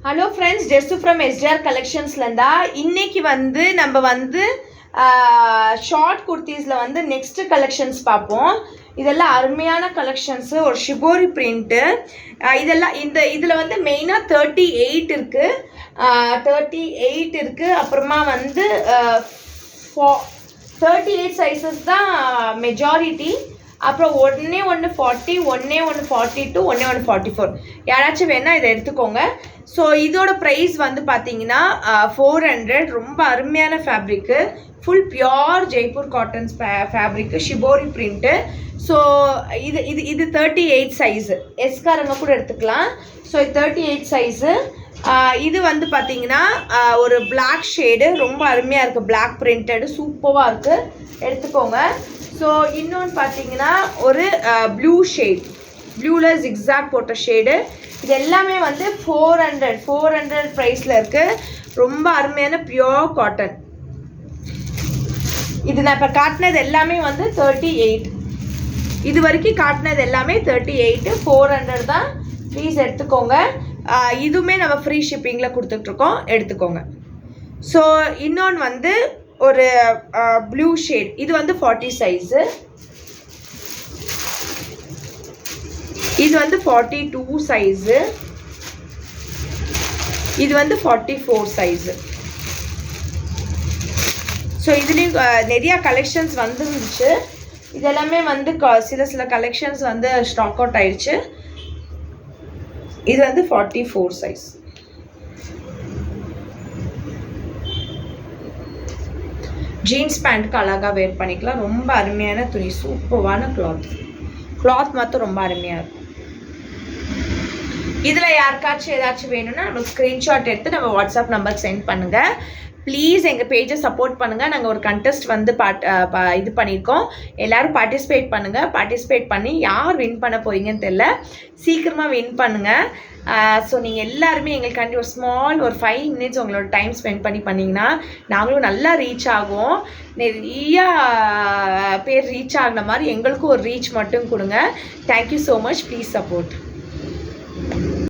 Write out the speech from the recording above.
Hello friends, ஜெஸ்ஸு from STR கலெக்ஷன்ஸ்லேருந்தா இன்னைக்கு வந்து நம்ம வந்து ஷார்ட் குர்த்திஸில் வந்து நெக்ஸ்ட் கலெக்ஷன்ஸ் பார்ப்போம். இதெல்லாம் அருமையான கலெக்ஷன்ஸு, ஒரு ஷிபோரி பிரிண்ட்டு. இதெல்லாம் இதில் வந்து மெயினாக 38 இருக்குது, 38 இருக்குது. அப்புறமா வந்து 38 சைஸஸ் தான் மெஜாரிட்டி. அப்புறம் ஒன்று 40, ஒன்று 42, ஒன்று 44. யாராச்சும் வேணால் இதை எடுத்துக்கோங்க. ஸோ இதோட ப்ரைஸ் வந்து பார்த்தீங்கன்னா 400. ரொம்ப அருமையான fabric, full pure Jaipur cottons fabric, shibori print. So இது 38 சைஸு, எஸ்காரங்க கூட எடுத்துக்கலாம். ஸோ இது 38 சைஸு. இது வந்து பார்த்தீங்கன்னா ஒரு பிளாக் ஷேடு, ரொம்ப அருமையாக இருக்குது, பிளாக் பிரிண்டடு, சூப்பராக இருக்குது, எடுத்துக்கோங்க. ஸோ இன்னொன்று பார்த்தீங்கன்னா ஒரு ப்ளூ ஷேட், ப்ளூவில் ஜிக்ஸாக் போட்ட ஷேடு. இது எல்லாமே வந்து 400 ப்ரைஸில் இருக்குது. ரொம்ப அருமையான பியோர் காட்டன். இது நான் இப்போ காட்டினது எல்லாமே வந்து 38. இது வரைக்கும் காட்டினது எல்லாமே 38, 400 தான். ப்ளீஸ் எடுத்துக்கோங்க. இதுவுமே நம்ம ஃப்ரீ ஷிப்பிங்கில் கொடுத்துட்ருக்கோம், எடுத்துக்கோங்க. ஸோ இன்னொன்று வந்து ஒரு ப்ளூ ஷேட், இது வந்து 40 சைஸு. இது வந்து 42 சைஸு. இது வந்து 44 சைஸு. ஸோ இதுலேயும் நிறையா கலெக்ஷன்ஸ் வந்துருந்துச்சு. இதெல்லாமே வந்து சில கலெக்ஷன்ஸ் வந்து ஸ்டாக் அவுட் ஆயிடுச்சு. இது வந்து 44 சைஸ். ஜீன்ஸ் பேண்ட்டுக்கு அழகாக வேர் பண்ணிக்கலாம். ரொம்ப அருமையான துணி, சூப்பரான கிளாத் மட்டும் ரொம்ப அருமையாக இருக்கும். இதில் யாருக்காச்சும் ஏதாச்சும் வேணும்னா நம்மளுக்கு ஸ்க்ரீன்ஷாட் எடுத்து நம்ம வாட்ஸ்அப் நம்பருக்கு சென்ட் பண்ணுங்கள். ப்ளீஸ் எங்கள் பேஜை சப்போர்ட் பண்ணுங்கள். நாங்கள் ஒரு கண்டெஸ்ட் வந்து இது பண்ணியிருக்கோம். எல்லோரும் பார்ட்டிசிபேட் பண்ணுங்கள். பார்ட்டிசிபேட் பண்ணி யார் வின் பண்ண போகிறீங்கன்னு தெரில, சீக்கிரமாக வின் பண்ணுங்கள். ஸோ நீங்கள் எல்லாருமே எங்களுக்காண்டி ஒரு 5 மினிட்ஸ் உங்களோட டைம் ஸ்பெண்ட் பண்ணிங்கன்னா நாங்களும் நல்லா ரீச் ஆகும். நிறையா பேர் ரீச் ஆகின மாதிரி எங்களுக்கும் ஒரு ரீச் மட்டும் கொடுங்க. Thank you so much. Please support.